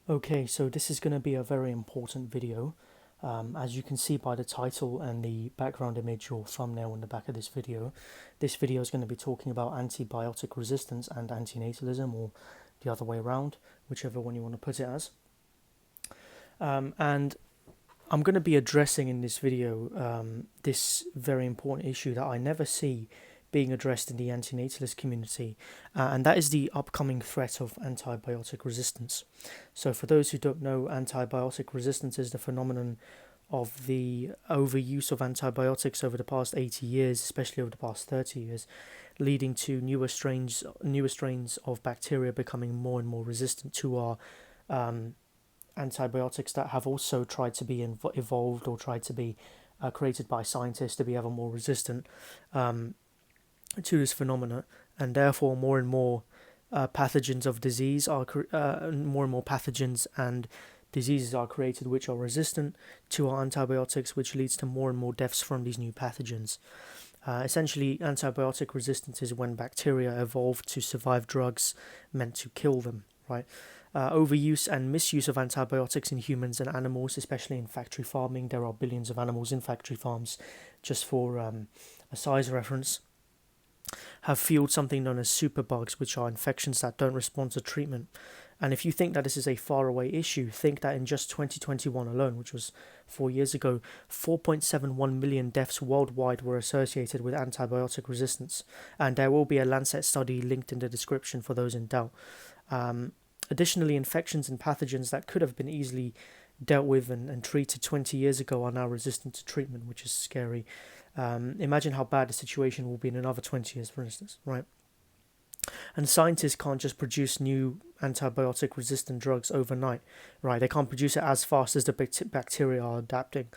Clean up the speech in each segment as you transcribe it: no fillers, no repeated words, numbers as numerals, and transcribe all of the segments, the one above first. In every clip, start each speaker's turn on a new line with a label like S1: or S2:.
S1: Okay, so this is going to be a very important video. As you can see by the title and the background image or thumbnail on the back of this video is going to be talking about antibiotic resistance and antinatalism, or the other way around, whichever one you want to put it as. And I'm going to be addressing in this video this very important issue that I never see being addressed in the antinatalist community, and that is the upcoming threat of antibiotic resistance. So, for those who don't know, antibiotic resistance is the phenomenon of the overuse of antibiotics over the past 80 years, especially over the past 30 years, leading to newer strains of bacteria becoming more and more resistant to our antibiotics that have also tried to be evolved or tried to be created by scientists to be ever more resistant to this phenomena, and therefore more and more pathogens of disease are more and more pathogens and diseases are created which are resistant to our antibiotics, which leads to more and more deaths from these new pathogens. Essentially, antibiotic resistance is when bacteria evolve to survive drugs meant to kill them, right? Overuse and misuse of antibiotics in humans and animals, especially in factory farming. There are billions of animals in factory farms. Just for a size reference, have fueled something known as superbugs, which are infections that don't respond to treatment. And if you think that this is a faraway issue, think that in just 2021 alone, which was 4 years ago, 4.71 million deaths worldwide were associated with antibiotic resistance. And there will be a Lancet study linked in the description for those in doubt. Additionally, infections and pathogens that could have been easily dealt with and treated 20 years ago are now resistant to treatment, which is scary. Imagine how bad the situation will be in another 20 years, for instance, right? And scientists can't just produce new antibiotic resistant drugs overnight, right? They can't produce it as fast as the bacteria are adapting.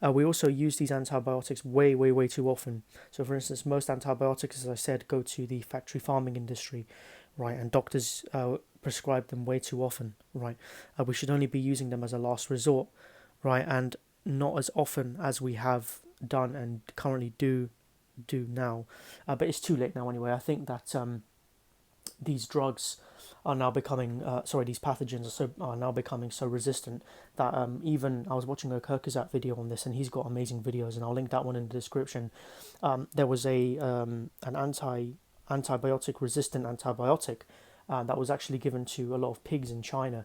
S1: We also use these antibiotics way, way, way too often. So, for instance, most antibiotics, as I said, go to the factory farming industry, right? And doctors prescribe them way too often, right? We should only be using them as a last resort, right? And not as often as we have done and currently do now. But it's too late now anyway. I think that these drugs are now becoming these pathogens are now becoming so resistant that even I was watching a Kirkazat video on this, and he's got amazing videos, and I'll link that one in the description. There was an antibiotic resistant antibiotic that was actually given to a lot of pigs in China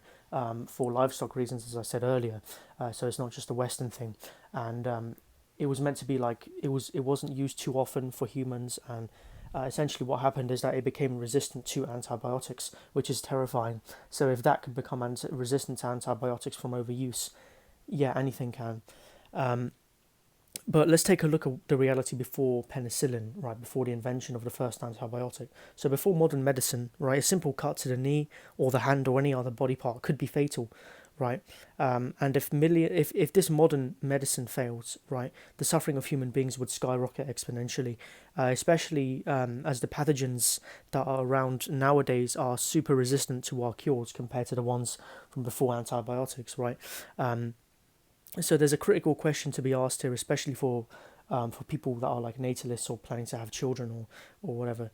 S1: for livestock reasons, as I said earlier. So it's not just a Western thing, and it was meant to be like it wasn't used too often for humans, and essentially what happened is that it became resistant to antibiotics, which is terrifying. So if that could become resistant to antibiotics from overuse, yeah, anything can. Um, but let's take a look at the reality before penicillin, right, before the invention of the first antibiotic. So before modern medicine, right, a simple cut to the knee or the hand or any other body part could be fatal, right? And if this modern medicine fails, right, the suffering of human beings would skyrocket exponentially, especially as the pathogens that are around nowadays are super resistant to our cures compared to the ones from before antibiotics, right? So there's a critical question to be asked here, especially for people that are like natalists or planning to have children or whatever.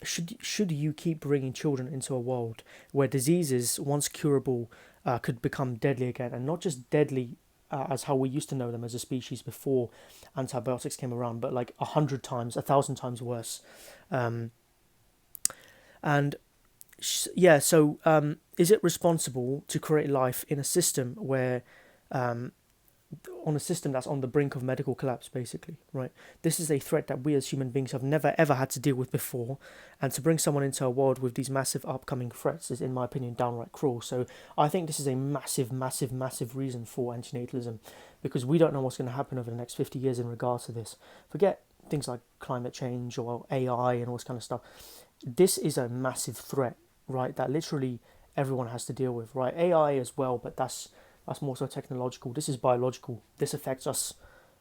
S1: Should you keep bringing children into a world where diseases once curable could become deadly again, and not just deadly as how we used to know them as a species before antibiotics came around, but like 100 times, 1,000 times worse. And yeah, so is it responsible to create life in a system where um, on a system that's on the brink of medical collapse, basically, right? This is a threat that we as human beings have never ever had to deal with before, and to bring someone into a world with these massive upcoming threats is, in my opinion, downright cruel. So I think this is a massive, massive, massive reason for antinatalism, because we don't know what's going to happen over the next 50 years in regards to this. Forget things like climate change or AI and all this kind of stuff. This is a massive threat, right? That literally everyone has to deal with, right? AI as well, but that's more so technological. This is biological. This affects us.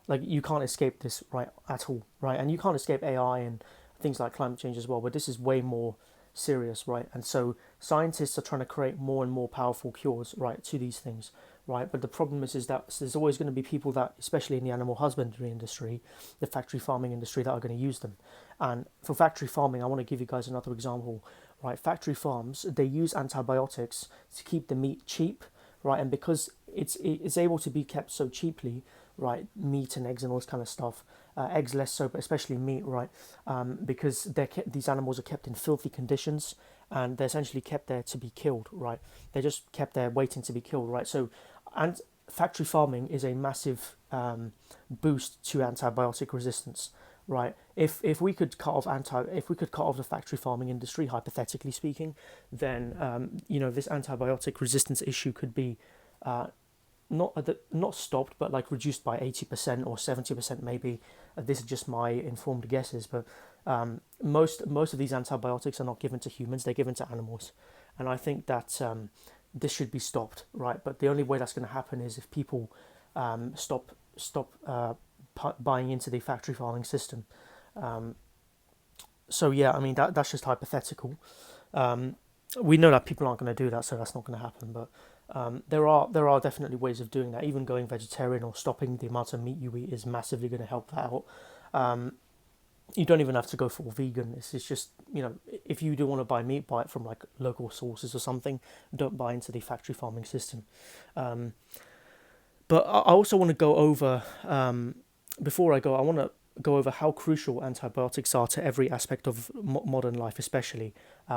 S1: Like, you can't escape this, right, at all, right? And you can't escape AI and things like climate change as well. But this is way more serious, right? And so scientists are trying to create more and more powerful cures, right, to these things, right? But the problem is that there's always going to be people that, especially in the animal husbandry industry, the factory farming industry, that are going to use them. And for factory farming, I want to give you guys another example. right? Factory farms, they use antibiotics to keep the meat cheap, right? And because it's able to be kept so cheaply, right? Meat and eggs and all this kind of stuff. Eggs less so, but especially meat, right? Because these animals are kept in filthy conditions, and they're essentially kept there to be killed, right? They're just kept there waiting to be killed, right? So, and factory farming is a massive boost to antibiotic resistance, right? If we could cut off the factory farming industry, hypothetically speaking, then this antibiotic resistance issue could be not stopped, but like reduced by 80% or 70% maybe. This is just my informed guesses, but most of these antibiotics are not given to humans; they're given to animals, and I think that this should be stopped, right? But the only way that's going to happen is if people stop buying into the factory farming system. So yeah, I mean that's just hypothetical. We know that people aren't going to do that, so that's not going to happen. But there are definitely ways of doing that. Even going vegetarian or stopping the amount of meat you eat is massively going to help that out. You don't even have to go full vegan. It's just, if you do want to buy meat, buy it from like local sources or something. Don't buy into the factory farming system. But I also want to go over, before I go, I want to go over how crucial antibiotics are to every aspect of modern life, especially.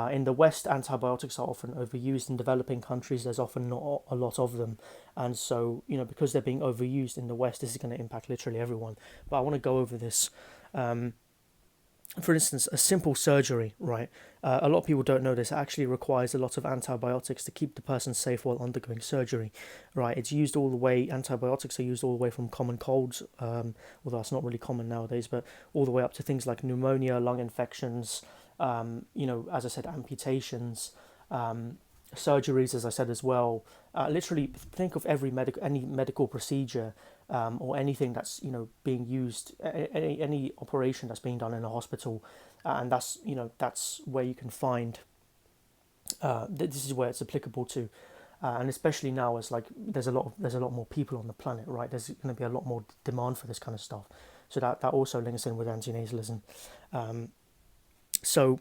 S1: In the West, antibiotics are often overused. In developing countries, there's often not a lot of them. And so, because they're being overused in the West, this is going to impact literally everyone. But I want to go over this. For instance, a simple surgery, right? A lot of people don't know this. It actually requires a lot of antibiotics to keep the person safe while undergoing surgery, right? Antibiotics are used all the way from common colds, although that's not really common nowadays, but all the way up to things like pneumonia, lung infections, as I said, amputations, surgeries, as I said as well. Literally, think of any medical procedure or anything that's being used, any operation that's being done in a hospital, and that's where you can find. This is where it's applicable to, and especially now as like there's a lot more people on the planet, right? There's going to be a lot more demand for this kind of stuff, so that also links in with antinatalism. So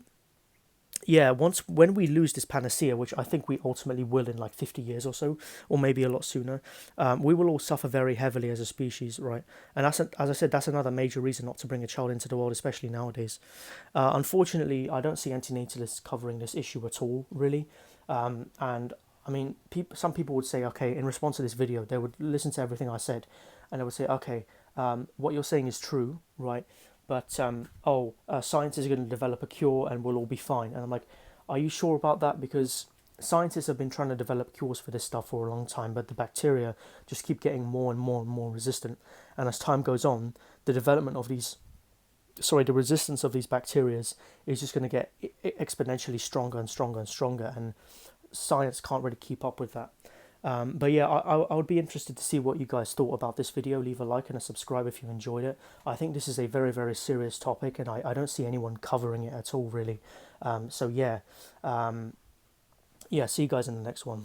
S1: yeah, when we lose this panacea, which I think we ultimately will in like 50 years or so, or maybe a lot sooner, we will all suffer very heavily as a species, right? And as I said, that's another major reason not to bring a child into the world, especially nowadays. Unfortunately, I don't see antinatalists covering this issue at all, really. And I mean, some people would say, okay, in response to this video, they would listen to everything I said, and they would say, okay, what you're saying is true, right? But science is going to develop a cure and we'll all be fine. And I'm like, are you sure about that? Because scientists have been trying to develop cures for this stuff for a long time, but the bacteria just keep getting more and more and more resistant. And as time goes on, the resistance of these bacteria is just going to get exponentially stronger and stronger and stronger. And science can't really keep up with that. But yeah, I would be interested to see what you guys thought about this video. Leave a like and a subscribe if you enjoyed it. I think this is a very, very serious topic, and I don't see anyone covering it at all, really. So yeah, see you guys in the next one.